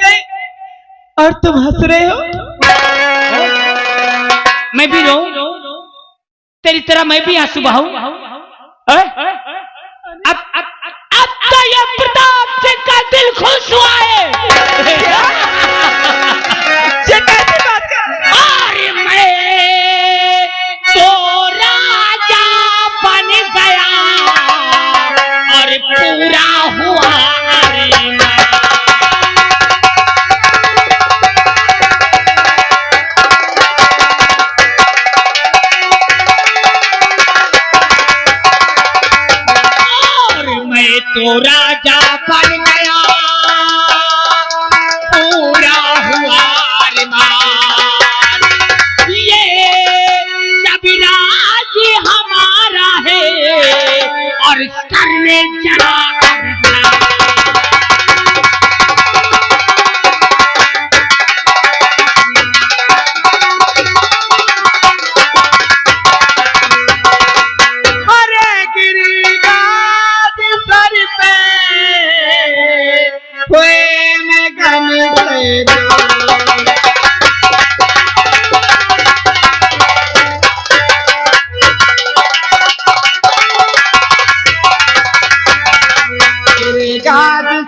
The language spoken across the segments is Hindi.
गई और तुम हंस रहे हो। मैं भी रो, तेरी तरह मैं भी आंसू बहाऊं। अब तो ये प्रताप सिंह का दिल खुश हुआ है। ये कैसी बात कर रहे हो? और मैं तो राजा बन गया और पूरा हुआ तो राजा बन गया पूरा हुआ अरमान। ये सब राज हमारा है और करने चला।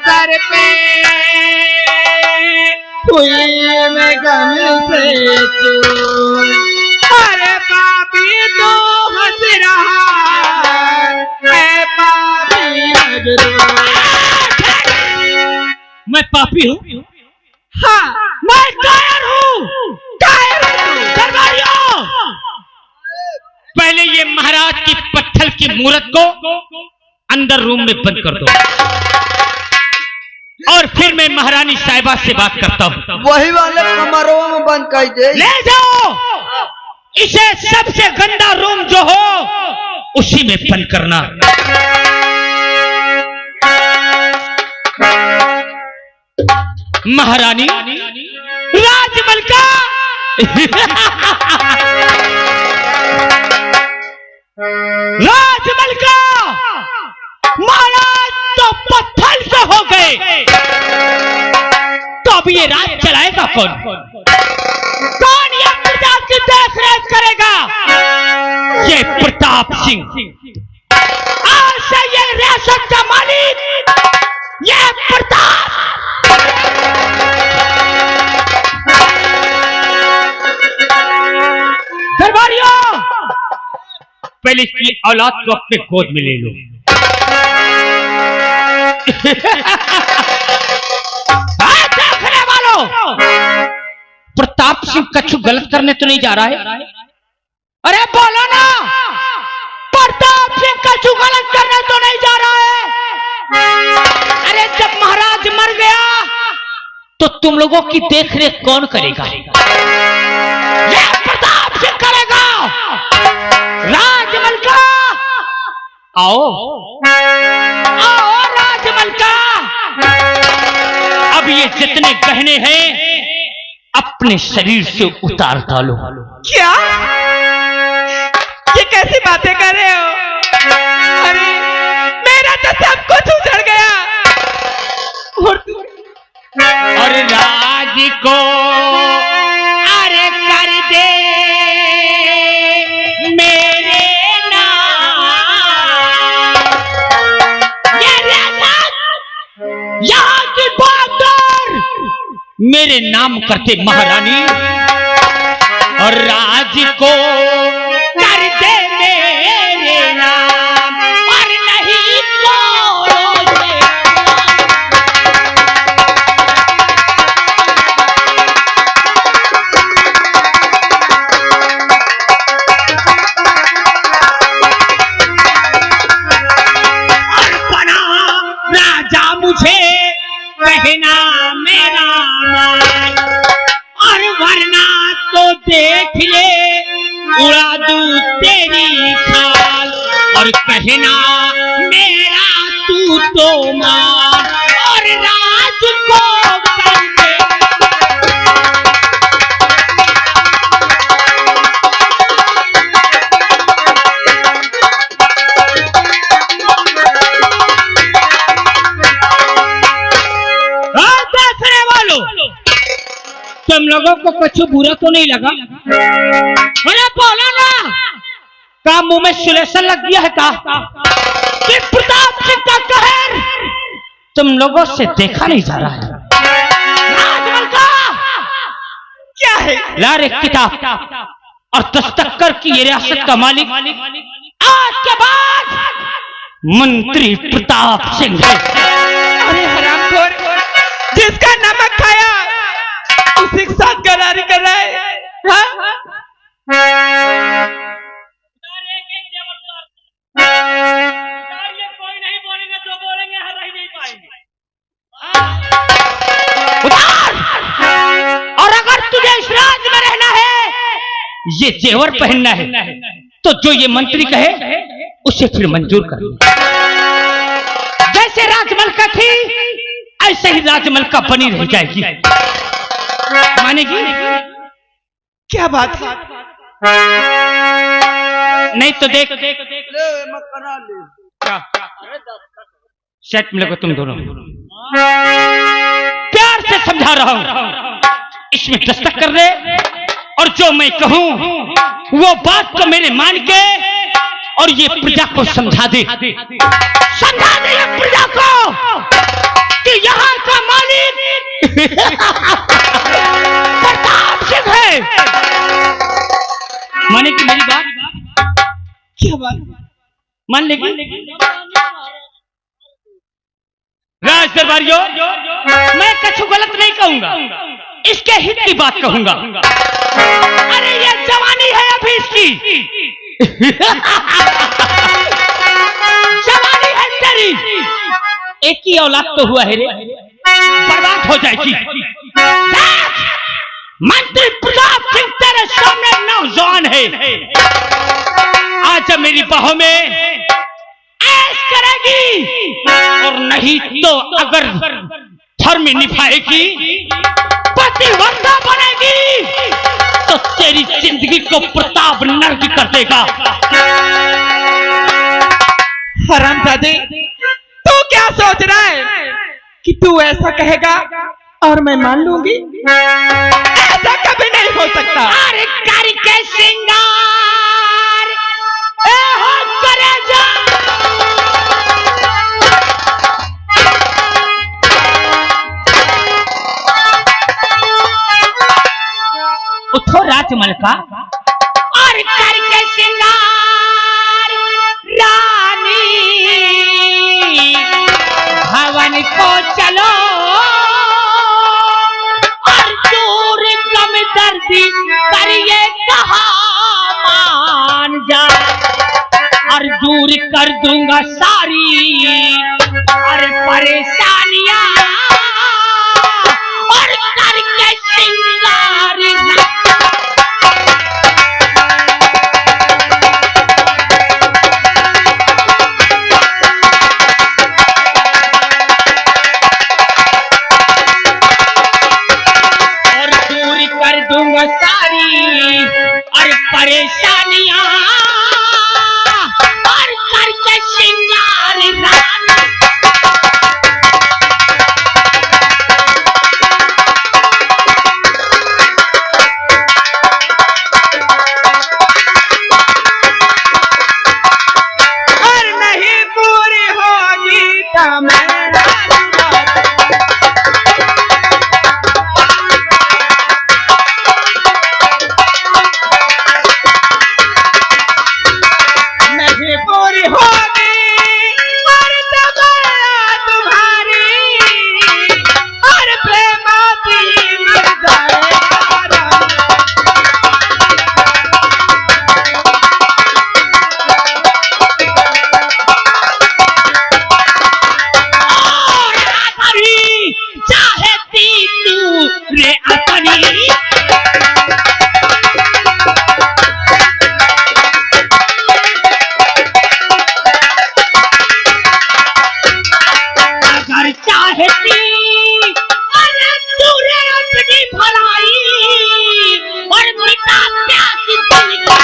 सर पे हुई मैं गम से चूर। अरे पापी तो हंस रहा है, पापी लग रहा। मैं पापी हूँ? हाँ, मैं कायर हूँ। दरबारियों, पहले ये महाराज की पत्थर की मूर्त को अंदर रूम में बंद कर दो और फिर मैं महारानी साहिबा से बात करता हूँ। वही वाले कमरों में बंद कर दे। ले जाओ इसे, सबसे गंदा रूम जो हो उसी में बंद करना। महारानी राजमलका राजमलका, महाराज तो पत्थर से हो गए, तो अब ये राज चलाएगा कौन? कौन ये प्रजा की देख रेख करेगा? ये प्रताप सिंह। आज से ये रियासत का मालिक ये प्रताप। दरबारियों, पहले इसकी औलाद को अपने गोद में ले लो। देखने वालों, प्रताप सिंह कछु गलत करने तो नहीं जा रहा है? अरे बोलो ना, प्रताप सिंह कछु गलत करने तो नहीं जा रहा है? अरे जब महाराज मर गया तो तुम लोगों की देखरेख कौन करेगा? ये प्रताप सिंह करेगा। राजमलका आओ, आओ राजमलका। अब ये जितने गहने हैं अपने शरीर से उतार डालो। क्या? ये कैसी बातें कर रहे हो? अरे मेरा तो सब कुछ उजड़ गया। और राज को अरे कर दे मेरे नाम। ये यहाँ की बहादुर मेरे नाम करते महारानी, और राज को कर दे मेरे नाम और नहीं तोड़ोगे। और बना राजा मुझे कहना मेरा मान, और वरना तो देख ले उड़ा दूं तेरी खाल। और कहना मेरा तू तो मान, और राज को कर दे। देखने वालों, तुम लोगों को कुछ बुरा तो नहीं लगा? अरे बोला ना, का मुंह में सुलेशन लग गया है का? कि प्रताप सिंह का कहर तुम लोगों से देखा नहीं जा रहा है। राजमल का क्या है? ला रे किताब और दस्तखत की ये रियासत का मालिक आज के बाद मंत्री प्रताप सिंह है। अरे हरामखोर, जिसका नमक खाया उसी के साथ गद्दारी कर रहा है। हाँ? कोई नहीं बोलेंगे, जो बोलेंगे रह नहीं पाएंगे। और अगर तुझे इस राज्य में रहना है, ये जेवर पहनना है, तो जो ये मंत्री कहे उसे फिर मंजूर कर। जैसे राजमल का थी ऐसे ही राजमल का बनी रह जाएगी। मानेगी? क्या बात है? नहीं तो देख ले मैं करा ले। क्या सेट मिलेगा तुम दोनों। प्यार से समझा रहा हूं, इसमें दस्तक कर दे और जो मैं कहूं वो बात तो मेरे मान के और ये प्रजा को समझा दे ये प्रजा को कि यहाँ का मालिक प्रताप सिंह है। माने की मेरी बात? क्या बात? मान लेगी? राज दरबारियों, मैं कुछ गलत नहीं कहूंगा, इसके हित की बात कहूंगा। अरे ये जवानी है अभी इसकी जवानी है तेरी, एक ही औलाद तो हुआ है रे, बर्बाद हो जाएगी। मंत्री प्रताप सिंह तेरे सामने नौजवान है, आज मेरी बाहों में ऐश करेगी और नहीं तो अगर धर्म निभाएगी, पतिव्रता बनेगी तो तेरी जिंदगी को प्रताप नर्क कर देगा। हरामजादे, तू क्या सोच रहा है कि तू ऐसा कहेगा और मैं मान लूंगी? ऐसा कभी नहीं हो सकता। अरे करके सिंगार ए हो करेजा, उठो राजमल का और करके सिंगार रानी भवन को चलो और दूर गम दर्दी करिए कहा मान जा और दूर कर दूंगा सारी और परेशानियां और करके सिंगार। और दूर कर दूंगा सारी और परेशानियां और करके सिंगार। और नहीं पूरी होगी तो मैं नहीं पूरी होगी और तमन्ना तुम्हारी और प्रेम भी मर जाएगा। चाहती तू रे अपनी अगर चाहती अरे तू रे अपनी भलाई और मिटा प्यास दिल को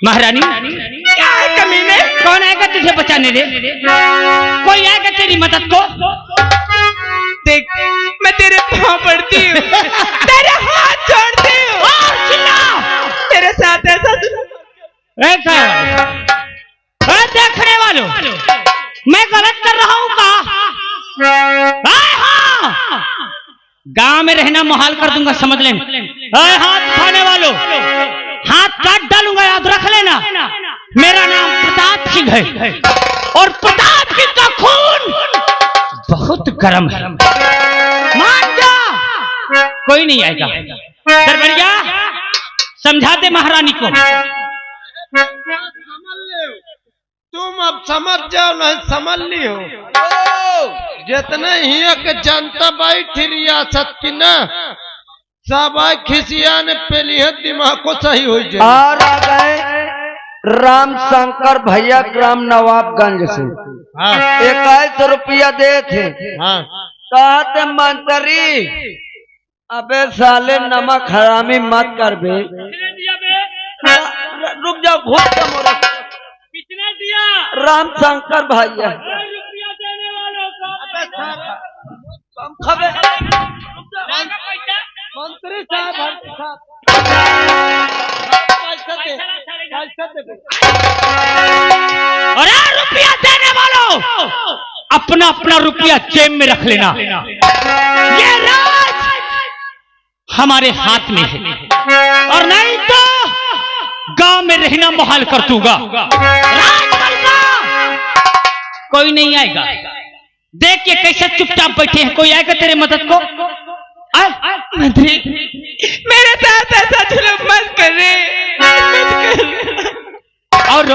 महारानी क्या है कमीने? कौन आएगा तुझे बचाने रे? कोई आएगा तेरी मदद को? देख, मैं तेरे पाँव पड़ती हूँ, तेरे हाथ जोड़ती हूँ और चिल्ला, तेरे साथ ऐसा देखने वालों, मैं गलत कर रहा हूँ का? हाँ, गांव में रहना मुहाल कर दूंगा, समझ लेना। हाथ उठाने वालों, हाथ काट डालूंगा, याद रख लेना। मेरा नाम प्रताप सिंह है और प्रताप सिंह का खून बहुत गर्म है। मान जा, कोई नहीं आएगा। दरबरिया समझा दे महारानी को। तुम अब समझ जाओ, नहीं समझ ली हो। जितने ही के जनता बैठ रियासत की ना, सब खिसिया ने पेली दिमाग को सही हो जाए। और आ गए राम शंकर भैया ग्राम नवाबगंज से। हाँ 21 रुपया दे थे। हाँ कहा थे मंत्री, अबे साले नमक हरामी मत कर बे। किसने दिया बे? रुक जाओ, घूट के मोरा। किसने दिया? राम शंकर भैया। रुपया देने वालों को खबे लागा पैसा? मंत्री साहब पैसा दे। अरे रुपया देने वालों, अपना अपना रुपया जेब में रख लेना। ये राज हमारे हाथ में है, और नहीं तो गांव में रहना मुहाल कर दूंगा। कोई नहीं आएगा। देख के कैसे चुपचाप बैठे हैं, कोई आएगा तेरे मदद को? मंत्री, मेरे साथ ऐसा जुल्म मत करे, मत कर। और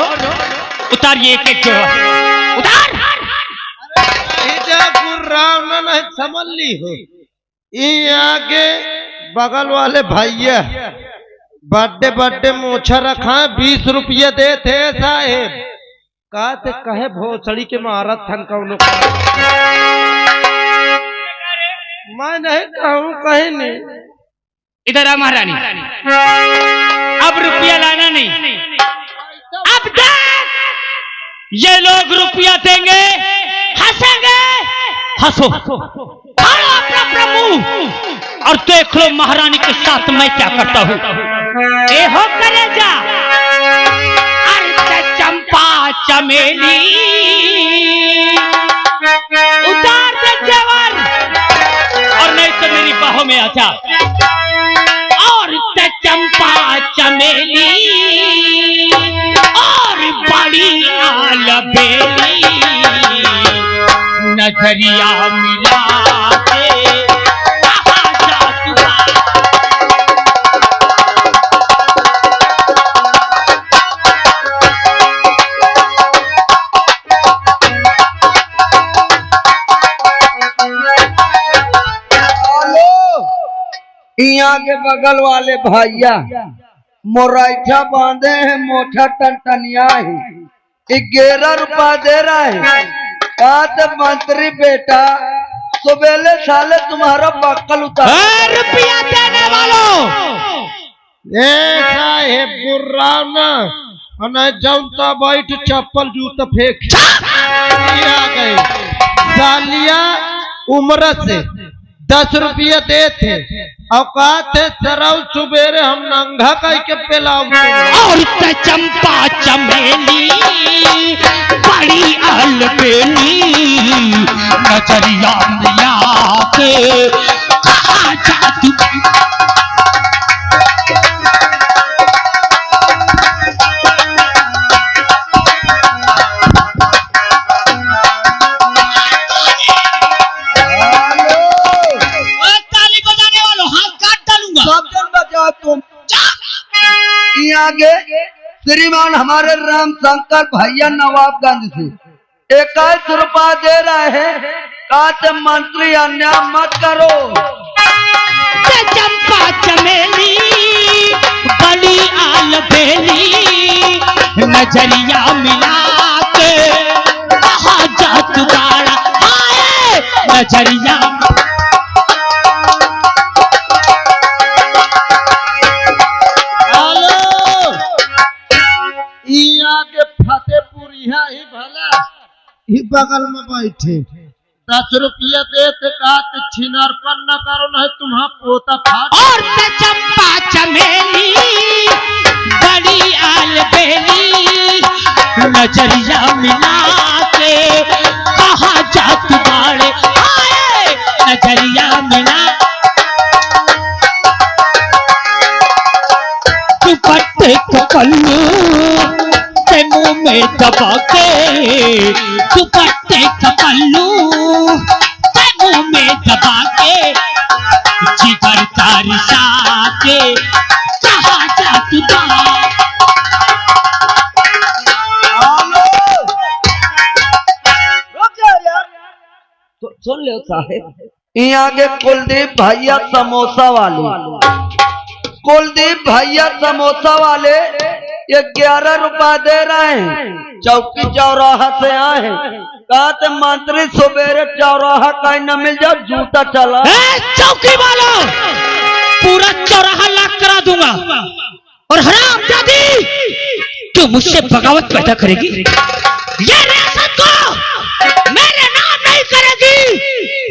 उतारिए एक एक जोड़ा, उतार। नहीं समझ ली हो। ये आगे बगल वाले भैया बर्थडे बर्थडे मोछा रखा, 20 रुपये दे थे साहेब। कहते कहे भोसड़ी के महाराज थन कौन। मैं नहीं कहूँ, कहीं नहीं। इधर आ महारानी, अब रुपया लाना नहीं। अब देख, ये लोग रुपया देंगे, हंसेंगे। हंसो, फाड़ो अपना अपना मुंह और देख लो महारानी के साथ मैं क्या करता हूँ। ए हो कलेजा, अर्थ चंपा चमेली, उतार दे जेवर, और नहीं तो मेरी बाहों में आजा। और चंपा चमेली और बड़ी आलबेली, नजरिया मिला के कहाँ जा तू? यहाँ के बगल वाले भैया मोराइठा बांधे हैं, मोटा टनटनिया है। 11 रुपया दे रहा है। कहा तो मंत्री बेटा, सुबेले साले तुम्हारा बक्कल उतार। रुपया देने वालों, साहेब बुर्राना जनता बैठ चप्पल जूता फेंक आ गए। सालिया उम्र से 10 रुपये दे थे, औकात है सरव सुबेरे हम नंगा कह के पेलाऊ। और चंपा चमेली बड़ी अलबेली, नजरिया मिला के कहाँ जा तू? तुम आगे श्रीमान हमारे राम शंकर भैया नवाबगंज से 21 रुपया दे रहे हैं। कहा मंत्री अन्याय मत करो। चंपा चमेली बड़ी आलबेली, नजरिया मिला के कहाँ जा तू? नजरिया बगल में बैठे 10 रुपया देते कहते छिनारपन न करो नहीं तुम्हारा पोता फाट और ते चंपा चमेली बड़ी आलबेली नजरिया मिला के कहा जा तुम्हारे आए नजरिया मिला दुपट्टे को पल्लू ते मुंह में दबा के दुपट्टे का पल्लू ते मुंह में दबा के जिगर तारिशा के कहा जा तुम्हारे सुन लो साहेब, यहाँ के कुलदीप भैया समोसा वाले, कुलदीप भैया समोसा वाले 11 रुपया दे रहे हैं। चौकी चौराहा से आए हैं, कहा थे मंत्री सुबेरे चौराहा कहीं न मिल जाओ जूता चला। चौकी वाला पूरा चौराहा लाख करा दूंगा और हराम जादी तू मुझसे बगावत पैदा करेगी, ये रियासत को मेरे नाम नहीं करेगी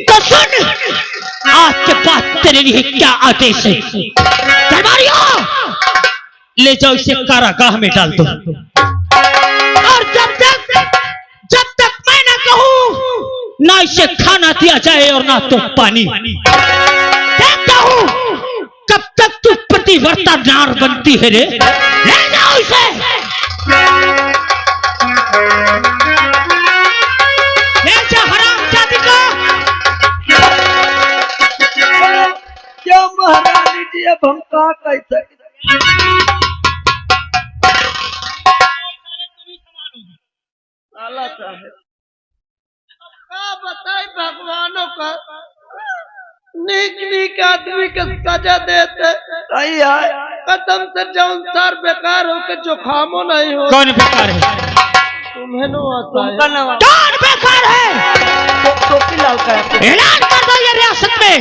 तो सुन आज के बाद तेरे लिए क्या आदेश है। दरबारियों ले जाओ इसे कारागाह में डाल दो और जब तक मैं ना कहूं ना इसे खाना दिया जाए और ना तो पानी। देखता हूं कब तक तू पतिव्रता नार बनती है रे। ले जाओ इसे। ले जा हराम जाति को। क्या महारानी जी अब हम कहा कह सकते। क्या बताए भगवानों का नीक आदमी के सजा देते सही है। कदम से जौन सार बेकार हो के जो खामो नहीं हो। कौन बेकार है? तुम्हें नो आता है। कौन बेकार है? टोपी लाल का ऐलान कर दो ये रियासत में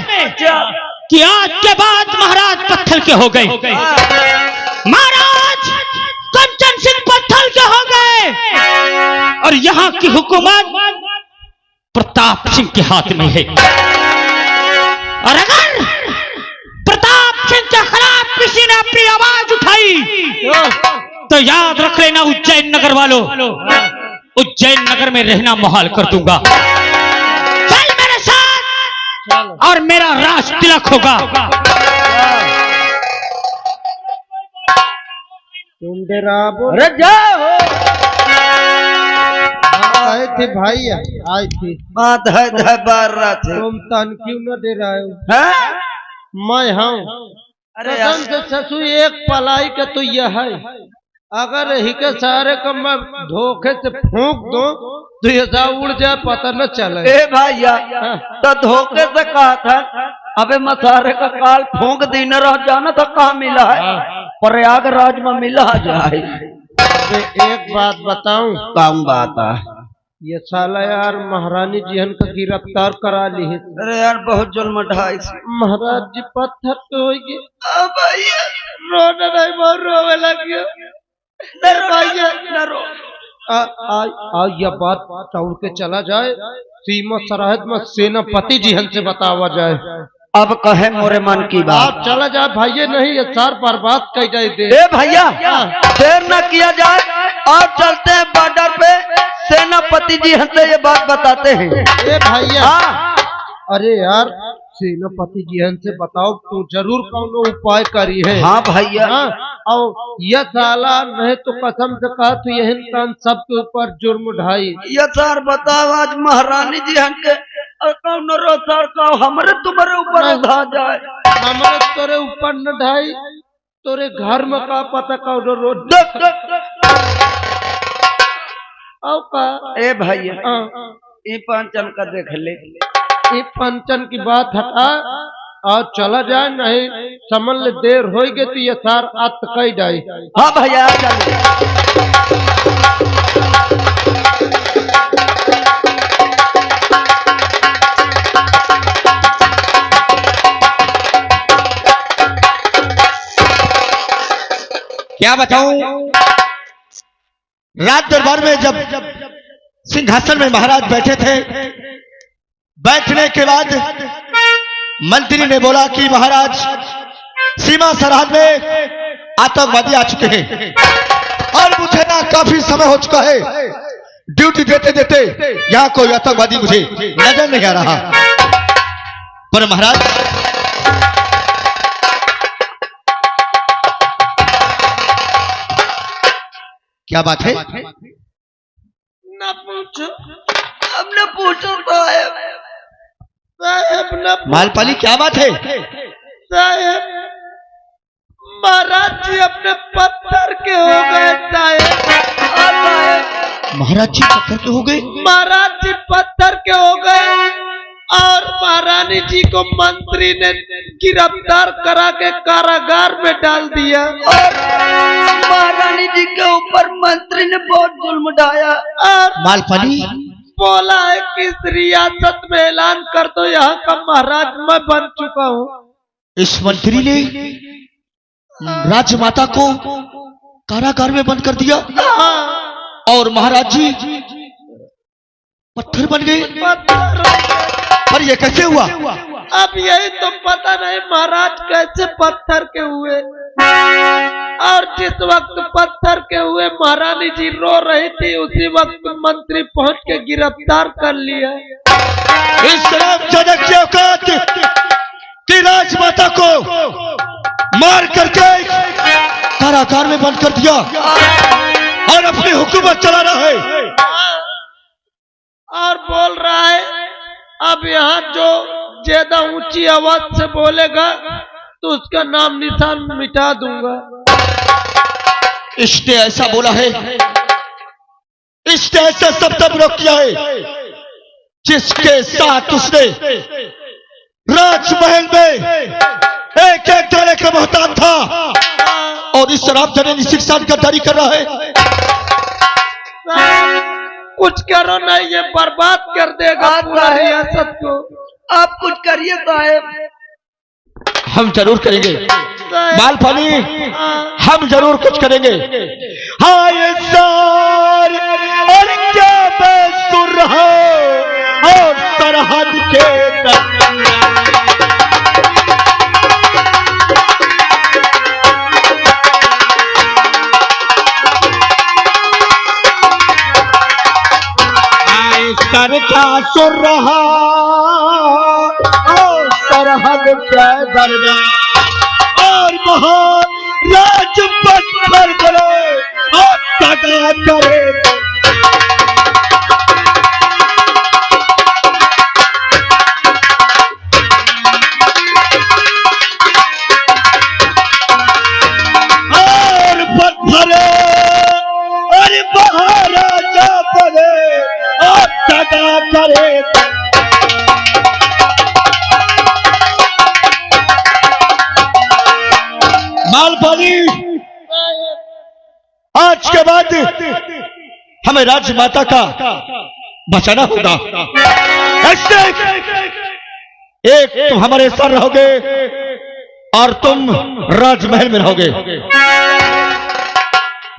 कि आज के बाद महाराज पत्थर के हो गए, महाराज कंचन सिंह पत्थर के हो गए और यहाँ की हुकूमत प्रताप सिंह के हाथ में है। और अगर प्रताप सिंह के खिलाफ किसी ने अपनी आवाज उठाई तो याद रख लेना उज्जैन नगर वालों, उज्जैन नगर में रहना मुहाल कर दूंगा। चल मेरे साथ और मेरा राज तिलक होगा। तुम डरा अरे जाओ आए थे भाई, आई थी बात है बार रात है। तुम तन क्यों न डे रहे हो? हैं? मैं हूँ। अरे कसम से ससु एक पलाई का तो यह है, अगर ही के सारे को मैं धोखे से फूंक दूं तो ये जा उड़ जाए पता न चले। ए भैया तो धोखे से कहा था अबे मसारे का काल फूंक दिन रह जाना तो कहाँ मिला है? प्रयागराज में मिला जाए। एक बात बताऊं? काम बात है ये साला यार महारानी जी हन का गिरफ्तार करा ली है। अरे यार बहुत जुल्म ढाई महाराज जी पत्थर तो हो गए। रोना नहीं बहुत रोवे लगे। यह बात उड़ के चला जाए सीमा सरहद में सेनापति जी हन से बतावा जाए। अब कहे मोरे मन की बात। चला जाए भाई, नहीं ये सार बर्बाद कर जाए दे। ए भैया देर न किया जाए और चलते हैं बॉर्डर पे, सेनापति जी हमसे ये बात बताते हैं। ए भैया अरे यार सेनापति जी हमसे बताओ, तू जरूर कौनो उपाय करी है। हाँ भैया और यह साला नहीं तो कसम से कहा तो यह इंसान सबके ऊपर जुर्म ढाई। ये सर बताओ आज महारानी जी हमके कौन सर का हमरे तुम्हारे ऊपर धा जाए। हमारे तोरे ऊपर न ढाई, तोरे घर में का पता कौन रोड का। ए भैया ये पंचन का देख ले, ये पंचन की बात हटा और चला जाए, नहीं समझ ले देर हो गई तो ये सार अत कई जाए। हाँ भैया चल। क्या बताऊं, रात दरबार में जब सिंहासन में महाराज बैठे थे। बैठने के बाद मंत्री ने बोला कि महाराज, सीमा सरहद में आतंकवादी आ चुके हैं और मुझे ना काफी समय हो चुका है। ड्यूटी देते देते यहां कोई आतंकवादी मुझे नजर नहीं आ रहा। पर महाराज, क्या बात है? न पूछो, अब न पूछो साहब। साहब न मालपाली, क्या बात है? साहब, महाराज जी अपने पत्थर के हो गए साहब। महाराज जी पत्थर के हो गए? महाराज जी पत्थर के हो गए और महारानी जी को मंत्री ने गिरफ्तार करा के कारागार में डाल दिया। और महारानी जी के ऊपर मंत्री ने बहुत जुल्म ढाया और मालपाली बोला है कि इस रियासत में ऐलान कर दो यहाँ का महाराज मैं बन चुका हूँ। इस मंत्री ने राजमाता को कारागार में बंद कर दिया और महाराज जी पत्थर बन गए। पर ये कैसे हुआ? अब यही तो पता नहीं महाराज कैसे पत्थर के हुए। और जिस वक्त पत्थर के हुए महारानी जी रो रही थी, उसी वक्त मंत्री पहुंच के गिरफ्तार कर लिया। इस रामचंद्र की औकात कि राजमाता को मार करके कारागार में बंद कर दिया और अपनी हुकूमत चला रहा है। और बोल रहा है अब यहाँ जो ज्यादा ऊंची आवाज से बोलेगा तो उसका नाम निशान मिटा दूंगा। इसने ऐसा बोला है, इसने ऐसा शब्द प्रयोग किया है जिसके साथ उसने राजमहल में एक एक डाले का मोहताज था और इस रामचंद्र शिक्षा गद्दारी कर रहा है। कुछ करो ना, ये बर्बाद कर देगा पूरा रियासत को। आप कुछ करिए साहब। हम जरूर करेंगे मालपाली, हम जरूर कुछ करेंगे। हाँ ये सार और क्या मैं सुन रहा और सरहद के सर क्या सुन रहा और सरहद के दरमियान और महाराज पत्थर करे और तगा करे। और पत्थर अरे महाराजा बने और तगा करे। मालपाली, आज के बाद हमें राजमाता का बचाना होगा। ऐसे एक तुम हमारे साथ रहोगे और तुम राजमहल में रहोगे।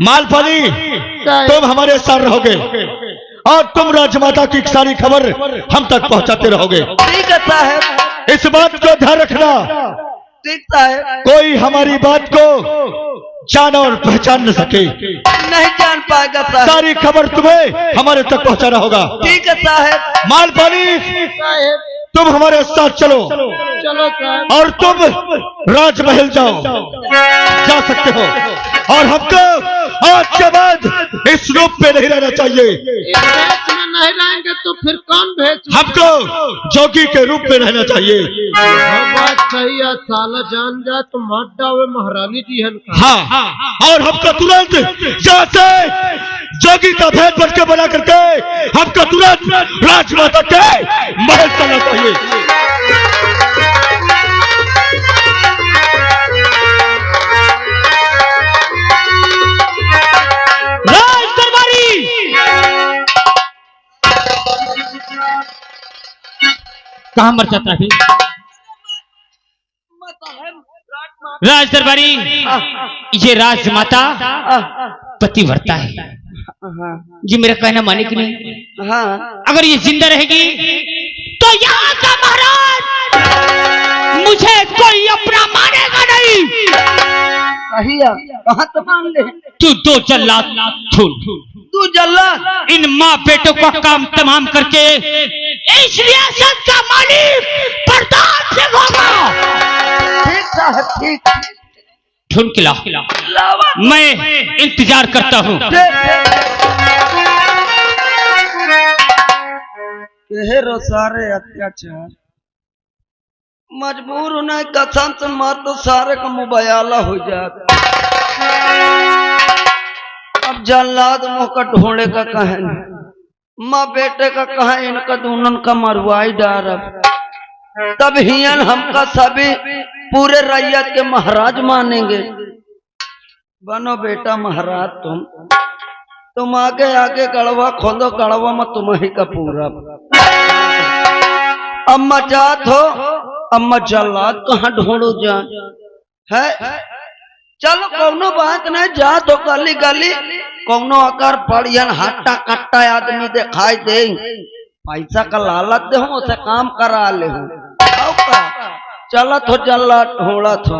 मालपाली, तुम हमारे साथ रहोगे और तुम राजमाता की सारी खबर हम तक पहुंचाते रहोगे। ठीक है साहब। इस बात को ध्यान रखना, ठीक साहब। कोई हमारी बात को जान और पहचान न सके। नहीं जान पाएगा साहब। सारी खबर तुम्हें हमारे तक पहुंचाना होगा। ठीक है साहब। मालपाली, साहब तुम हमारे साथ चलो चलो साहब। और तुम राजमहल जाओ, जा सकते हो। और हमको आज के बाद इस रूप में नहीं रहना चाहिए। इस भेष में नहीं रहेंगे तो फिर कौन भेज? हमको जोगी के रूप में रहना चाहिए। बात सही है, साला जान जाए तो मार डावे महारानी जी है। हाँ, और हमको तुरंत यहाँ से जोगी का भेद बन के बना करके हमको तुरंत राजमाता के महल चलना चाहिए। राज दरबारी, कहाँ मर जाता है राज दरबारी? ये राजमाता पतिव्रता है। जी मेरा कहना माने कि नहीं? हाँ अगर ये जिंदा रहेगी तो यहाँ का महाराज मुझे कोई अपना मानेगा नहीं। कहिया कहाँ तो मान ले। तू दो जल्लाद छूल, तू जल्लाद इन माँ बेटों का काम तमाम करके इस रियासत का मालिक प्रताप सिंह होगा। ठीक साहब ठीक। ढूंढ के ला, मैं इंतजार करता हूँ। कहे रो सारे अत्याचार मजबूर होना कसम से मत तो सारे का मुबयाला हो जाता। अब जल्लाद मुँह का ढूंढे का कहे माँ बेटे का कहे इनका दोनों का मरवाई डार। तब हियन हमका सभी पूरे रैयत के महाराज मानेंगे। बनो बेटा महाराज तुम आगे आगे गड़वा खोदो, गड़वा में तुम ही का पूरा। अम्मा जात हो, अम्मा जल्लाद कहाँ ढूंढो जा है। चलो कौनो बात नहीं, जा तो गली गली कौनो अगर बढ़ियन हट्टा कट्टा आदमी दिखाई दे, पैसा का लालच दे उसे काम करा ले। चलत हो जल्लाद ढूंढत हो।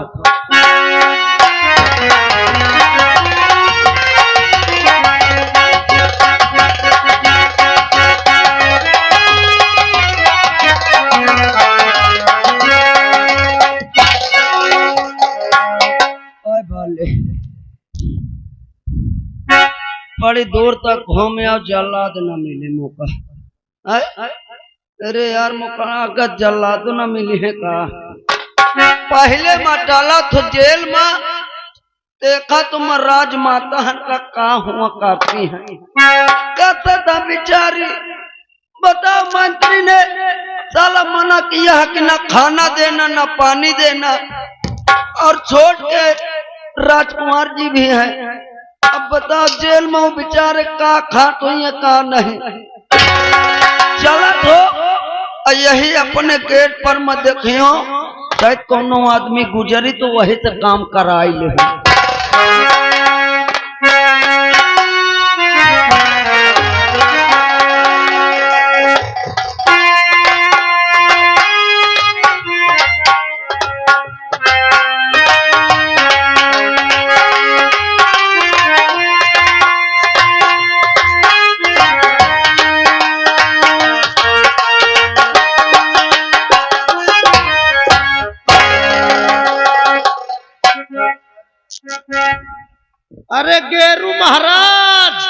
बड़ी दूर तक घूमे आओ, जल्लाद न मिले मौका। अरे यार मौका अगर जल्लाद न मिली है का। पहले डाला तो जेल में देखा तुम राज माता हन का हुआ काफी है। कहता था बेचारी, बताओ मंत्री ने साला मना किया है कि ना खाना देना ना पानी देना, और छोड़ के राजकुमार जी भी है। अब बताओ जेल में वो बेचारे का खा तो ये का नहीं। चला तो यही अपने गेट पर मत देखियो, शायद कोनो आदमी गुजरी तो वही से काम कराई ले। अरे गेरू महाराज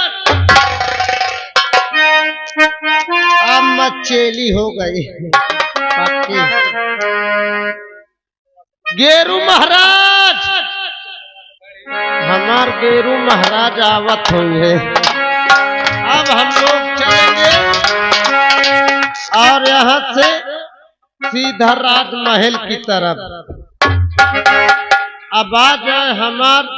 अब मचेली हो गई पक्की। गेरू महाराज, हमार गेरू महाराज आवत हुए। अब हम लोग चलेंगे और यहाँ से सीधा राजमहल की तरफ। अब आ जाए हमार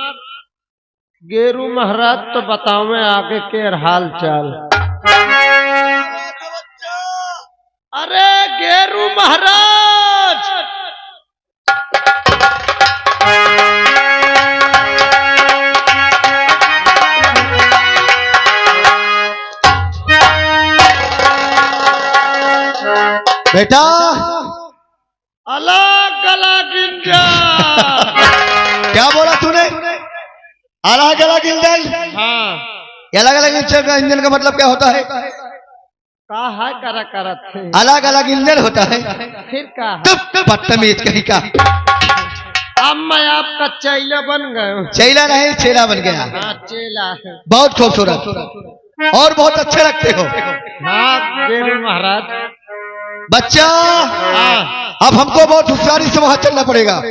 गेरू महाराज तो बताओ मैं आगे के हाल चाल। अरे गेरू महाराज, बेटा अलग अलग इंजा। क्या बोला तूने? अलग अलग इंजन? हाँ, अलग अलग इंजन का मतलब क्या होता है? कहा करा करत थे। अलग अलग इंजन होता है। फिर का बदतमीज कहीं का। अब मैं आपका चेला बन गया। चेला नहीं, चेला बन गया। हाँ चेला है। बहुत खूबसूरत और बहुत अच्छे लगते हो। हाँ गेरू महाराज। बच्चा, हाँ अब हमको बहुत होशियारी से वहां चलना पड़ेगा।